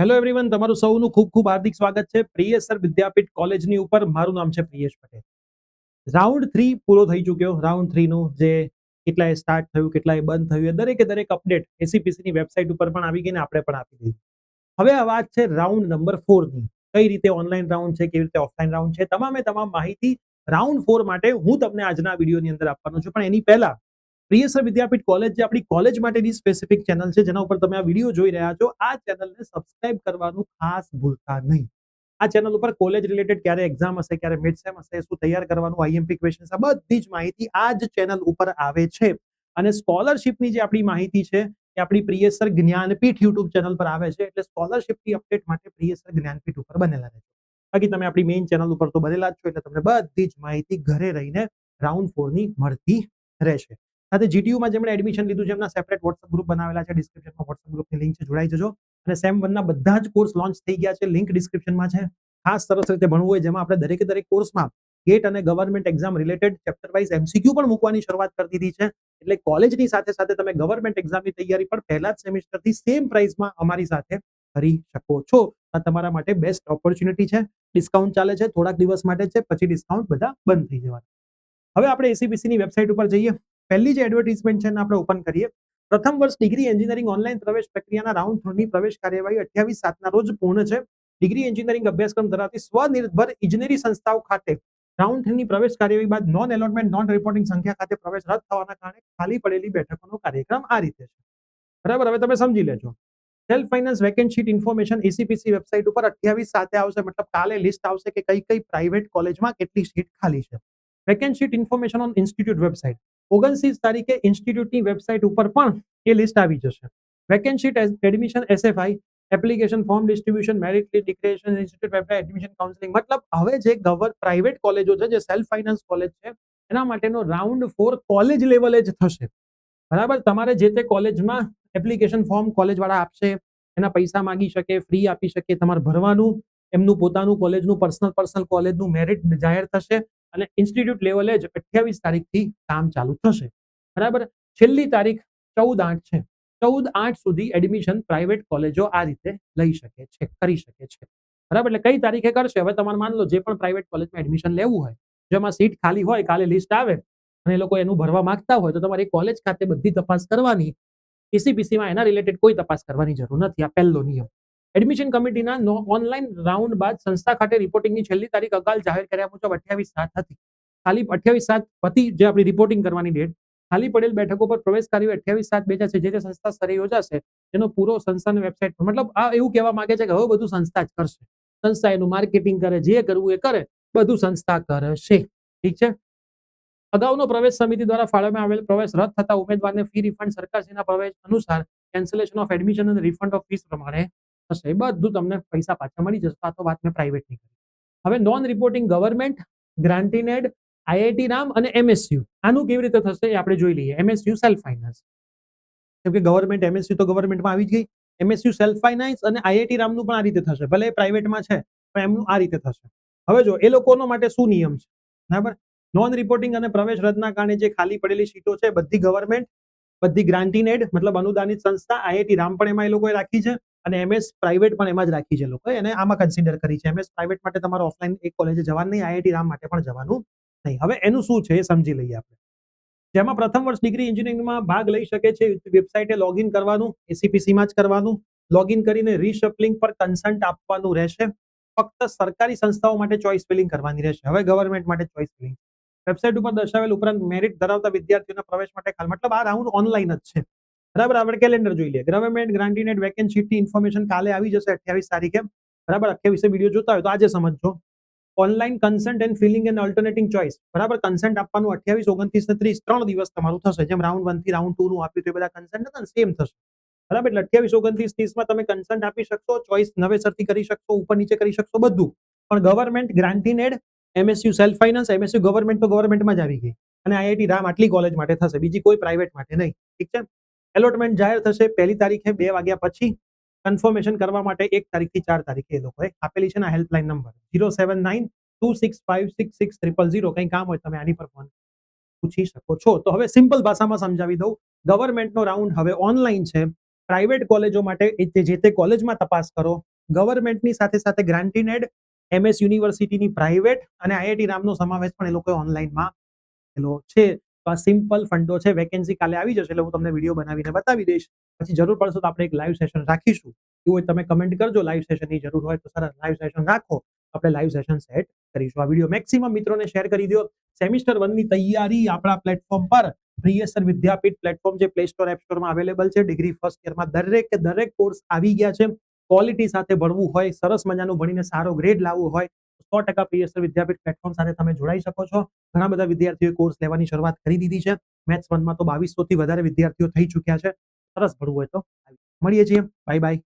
Hello everyone, તમારું સૌનું ખૂબ ખૂબ હાર્દિક સ્વાગત છે પ્રિયસર વિદ્યાપીઠ કોલેજની ઉપર. મારું નામ છે પ્રિયેશ પટેલ. રાઉન્ડ 3 પૂરો થઈ ચૂક્યો. રાઉન્ડ 3 નું જે કેટલાય સ્ટાર્ટ થયું, કેટલાય બંધ થયું, એ દરેક અપડેટ એસીપીસી ની વેબસાઇટ ઉપર પણ આવી ગઈ ને આપણે પણ આપી દીધી. હવે આ વાત છે રાઉન્ડ નંબર 4 ની. કઈ રીતે ઓનલાઈન રાઉન્ડ છે, કેવી રીતે ઓફલાઈન રાઉન્ડ છે, તમામ માહિતી રાઉન્ડ 4 માટે હું તમને આજના વિડીયોની અંદર આપવાનો છું. પણ એની પહેલા પ્રિયસર વિદ્યાપીઠ કોલેજ જે આપણી કોલેજ માટેની સ્પેસિફિક ચેનલ છે, જેના ઉપર તમે આ વિડીયો જોઈ રહ્યા છો, આ ચેનલને સબસ્ક્રાઇબ કરવાનું ખાસ ભૂલતા નહીં. આ ચેનલ ઉપર કોલેજ રિલેટેડ ક્યારે એક્ઝામ હશે, ક્યારે મિડ સેમ હશે, શું તૈયાર કરવાનું, આઈએમપી ક્વેશ્ચન્સ, આ બધી જ માહિતી આ જ ચેનલ ઉપર આવે છે. અને સ્કોલરશિપની જે આપણી માહિતી છે એ આપણી પ્રિયસર જ્ઞાનપીઠ યુટ્યુબ ચેનલ પર આવે છે. એટલે સ્કોલરશિપની અપડેટ માટે પ્રિયસર જ્ઞાનપીઠ ઉપર બનેલા રહેજો. બાકી તમે આપણી મેઇન ચેનલ ઉપર તો બનેલા જ છો, એટલે તમને બધી જ માહિતી ઘરે રહીને રાઉન્ડ 4 ની મળતી રહેશે. સાથે જીટીયુમાં જેમણે એડમિશન લીધું છે એમના સેપરેટ વોટ્સઅપ ગ્રુપ બનાવેલા છે. ડિસ્ક્રિપ્શનમાં વોટ્સઅપ ગ્રુપની લિંક છે, જોડાઈ જજો. અને સેમ 1 ના બધા જ કોર્સ લોન્ચ થઈ ગયા છે, લિંક ડિસ્ક્રિપ્શનમાં છે. ખાસ સરસ રીતે ભણવું હોય, જેમાં આપણે દરેક કોર્સમાં ગેટ અને government exam related chapter wise MCQ પણ મૂકવાની શરૂઆત કરી દીધી છે. એટલે કોલેજની સાથે સાથે તમે ગવર્મેન્ટ એક્ઝામની તૈયારી પણ પહેલા જ સેમિસ્ટરથી સેમ પ્રાઇસમાં અમારી સાથે કરી શકો છો. આ તમારા માટે બેસ્ટ ઓપોર્ચ્યુનિટી છે. ડિસ્કાઉન્ટ ચાલે છે, થોડાક દિવસ માટે છે, પછી ડિસ્કાઉન્ટ બધા બંધ થઈ જવાના. હવે આપણે એસીપીસી ની વેબસાઇટ ઉપર જઈએ. પહેલી જે એડવર્ટાઇઝમેન્ટ છે એને આપણે ઓપન કરીએ. પ્રથમ વર્ષ ડિગ્રી એન્જિનિયરિંગ ઓનલાઈન પ્રવેશ પ્રક્રિયાના રાઉન્ડ 3 ની પ્રવેશ કાર્યવાહી 28/7 ના રોજ પૂર્ણ છે. ડિગ્રી એન્જિનિયરિંગ અભ્યાસક્રમ ધરાવતી સ્વનિર્ભર ઇજનેરી સંસ્થાઓ ખાતે રાઉન્ડ 3 ની પ્રવેશ કાર્યવાહી બાદ નોન એલોટમેન્ટ નોન રિપોર્ટિંગ સંખ્યા ખાતે પ્રવેશ રદ થવાના કારણે ખાલી પડેલી બેઠકોનો કાર્યક્રમ આ રીતે છે. બરાબર, હવે તમે સમજી લેજો. Self finance vacant seat information ACPC website ઉપર 28/7 આવશે. મતલબ કાલે લિસ્ટ આવશે કે કઈ પ્રાઇવેટ કોલેજમાં કેટલી સીટ ખાલી છે. Vacant seat information on institute website 29 તારીખે ઇન્સ્ટિટ્યૂટની વેબસાઇટ ઉપર પણ એ લિસ્ટ આવી જશે. Vacant seat admission SFI application form distribution merit declaration institute website admission counselling. મતલબ હવે જે પ્રાઇવેટ કોલેજો છે, જે સેલ્ફ ફાઇનાન્સ કોલેજ છે, એના માટેનો રાઉન્ડ 4 કોલેજ લેવલે જ થશે. બરાબર, તમારે જે તે કોલેજમાં એપ્લિકેશન ફોર્મ કોલેજ વાળા આપશે, એના પૈસા માંગી શકે, ફ્રી આપી શકે, તમારે ભરવાનું, એમનું પોતાનું કોલેજનું પર્સનલ કોલેજનું મેરિટ જાહેર થશે અને ઇન્સ્ટિટ્યૂટ લેવલે જ 28 તારીખથી કામ ચાલુ થશે. બરાબર, છેલ્લી તારીખ 14/8 છે. 14/8 સુધી એડમિશન પ્રાઇવેટ કોલેજો આ રીતે લઈ શકે છે, કરી શકે છે. બરાબર, એટલે કઈ તારીખે કરશે? હવે તમારે માન લો જે પણ પ્રાઇવેટ કોલેજમાં એડમિશન લેવું હોય, જેમાં સીટ ખાલી હોય, કાલે લિસ્ટ આવે અને એ લોકો એનું ભરવા માંગતા હોય, તો તમારે કોલેજ ખાતે બધી તપાસ કરવાની. એસીપીસીમાં એના રિલેટેડ કોઈ તપાસ કરવાની જરૂર નથી. આ પહેલો નિયમ. એડમિશન કમિટીના ઓનલાઈન રાઉન્ડ બાદ સંસ્થા ખાતે રિપોર્ટિંગની છેલ્લી તારીખ અગાઉ જાહેર કર્યા મુજબ 28/7 હતી. ખાલી 28/7 હતી જે આપણી રિપોર્ટિંગ કરવાની ડેટ. ખાલી પડેલ બેઠકો પર પ્રવેશ કાર્ય 28/7 છે. જે સંસ્થા સ્તરે યોજાશે એનો પૂરો સંસ્થાની વેબસાઇટ પર. મતલબ આ એવું કહેવા માંગે છે કે હવે બધું સંસ્થા જ કરશે. સંસ્થા એનું માર્કેટિંગ કરે, જે કરવું એ કરે, બધું સંસ્થા કરશે. ઠીક છે. અગાઉનો પ્રવેશ સમિતિ દ્વારા ફાળવવામાં આવેલ પ્રવેશ રદ થતા ઉમેદવારને ફી રિફંડ સરકારશ્રીના પ્રવેશ અનુસાર કેન્સલેશન ઓફ એડમિશન અને રિફંડ ઓફ ફીસ પ્રમાણે થશે. એ બધું તમને પૈસા પાછા મળી જશે. આ તો વાત મેં પ્રાઇવેટની કરી. હવે non reporting government, grant-in-aid, IIT Ram અને એમએસયુ, આનું કેવી રીતે થશે એ આપણે જોઈ લઈએ. એમએસયુ સેલ્ફ ફાઇનાન્સ, કેમ કે ગવર્મેન્ટ એમએસયુ તો ગવર્મેન્ટમાં આવી જ ગઈ. એમએસયુ સેલ્ફ ફાઇનાન્સ અને આઈઆઈટી રામનું પણ આ રીતે થશે. ભલે એ પ્રાઇવેટમાં છે પણ એમનું આ રીતે થશે. હવે જો એ લોકોનો માટે શું નિયમ છે, બરાબર, નોન રિપોર્ટિંગ અને પ્રવેશ રદના કારણે જે ખાલી પડેલી સીટો છે, બધી ગવર્મેન્ટ, બધી ગ્રાન્ટીનેડ મતલબ અનુદાનિત સંસ્થા, આઈઆઈટી રામ પણ એમાં એ લોકોએ રાખી છે અને એમએસ પ્રાઇવેટ પણ એમાં જ રાખી છે. લોકોએ એને આમાં કન્સિડર કરી છે. એમએસ પ્રાઇવેટ માટે તમારે ઓફલાઈન એક કોલેજે જવાનું નહીં, આઈઆઈટી રામ માટે પણ જવાનું નહીં. હવે એનું શું છે એ સમજી લઈએ આપણે. જેમાં પ્રથમ વર્ષ ડિગ્રી એન્જિનિયરિંગમાં ભાગ લઈ શકે છે. વેબસાઇટે લોગિન કરવાનું, એસીપીસીમાં જ કરવાનું. લોગિન કરીને રીશફલિંગ પર કન્સન્ટ આપવાનું રહેશે. ફક્ત સરકારી સંસ્થાઓ માટે ચોઇસ ફિલિંગ કરવાની રહેશે. હવે ગવર્મેન્ટ માટે ચોઇસ ફિલિંગ. વેબસાઇટ ઉપર દર્શાવેલ ઉપરાંત મેરિટ ધરાવતા વિદ્યાર્થીઓના પ્રવેશ માટે મતલબ આ રાઉન્ડ ઓનલાઈન જ છે. બરાબર, આપણે કેલેન્ડર જોઈ લઈએ. ગવર્મેન્ટ ગ્રાન્ટીનેડ વેકેન્ટ સીટની ઇન્ફોર્મેશન કાલે આવી જશે 28 તારીખે. બરાબર, 28 વિડીયો જોતા હોય તો આજે સમજજો. Online consent and filling and alternating choice. બરાબર, કન્સન્ટ આપવાનું 28, 29 ને 30 3 દિવસ તમારું થશે. જેમ રાઉન્ડ 1 થી રાઉન્ડ 2 નું આપ્યું તો એ બધા કન્સન્ટ હતા ને, સેમ થશે. બરાબર, એટલે 28, 29, 30 માં તમે કન્સન્ટ આપી શકશો, ચોઇસ નવેસરથી કરી શકશો, ઉપર નીચે કરી શકશો, બધું. પણ government grant-in-aid, MSU self finance, MSU government તો ગવર્મેન્ટમાં જ આવી ગઈ અને આઈઆઈટી રામ આટલી કોલેજ માટે થશે, બીજી કોઈ પ્રાઇવેટ માટે નહીં. ઠીક છે. એલોટમેન્ટ જાહેર થશે 1 તારીખે 2 વાગ્યા પછી. કન્ફર્મેશન કરવા માટે 1 તારીખથી 4 તારીખે એ લોકોએ આપેલી છે ને હેલ્પલાઇન નંબર 07926566000. કંઈ કામ હોય તમે આની પર ફોન પૂછી શકો છો. તો હવે સિમ્પલ ભાષામાં સમજાવી દઉં. ગવર્મેન્ટનો રાઉન્ડ હવે ઓનલાઈન છે. પ્રાઇવેટ કોલેજો માટે જે તે કોલેજમાં તપાસ કરો, ગવર્મેન્ટની સાથે સાથે ગ્રાન્ટીનેડ, MS યુનિવર્સિટીની પ્રાઇવેટ અને IIT રામનો સમાવેશ પણ એ લોકોએ ઓનલાઈનમાં કરેલો છે. તો આ સિમ્પલ ફંડો છે. વેકેન્સી કાલે આવી જશે એટલે હું તમને વિડીયો બનાવીને બતાવી દઈશ. પછી જરૂર પડશે તો આપણે એક લાઈવ સેશન રાખીશું. એવું હોય તમે કમેન્ટ કરજો, લાઈવ સેશનની જરૂર હોય તો સરસ લાઈવ સેશન રાખો, આપણે લાઈવ સેશન સેટ કરીશું. આ વિડીયો મેક્સિમમ મિત્રોને શેર કરી દો. સેમિસ્ટર 1 ની તૈયારી આપણા પ્લેટફોર્મ પર પ્રિયસર વિદ્યાપીઠ પ્લેટફોર્મ જે પ્લે સ્ટોર એપ સ્ટોરમાં અવેલેબલ છે. ડિગ્રી ફર્સ્ટ યરમાં દરેક કોર્સ આવી ગયા છે. ક્વોલિટી સાથે ભણવું હોય, સરસ મજાનું ભણીને સારો ગ્રેડ લાવવો હોય, 100% પ્રિયસર વિદ્યાપીઠ પ્લેટફોર્મ સાથે તમે જોડાઈ શકો છો. ઘણા બધા વિદ્યાર્થીઓએ કોર્સ લેવાની શરૂઆત કરી દીધી છે. મેથ્સ 1માં તો 2200 થી વધારે વિદ્યાર્થીઓ થઈ ચૂક્યા છે. સરસ ભણવું હોય તો મળીએ છીએ. Bye bye.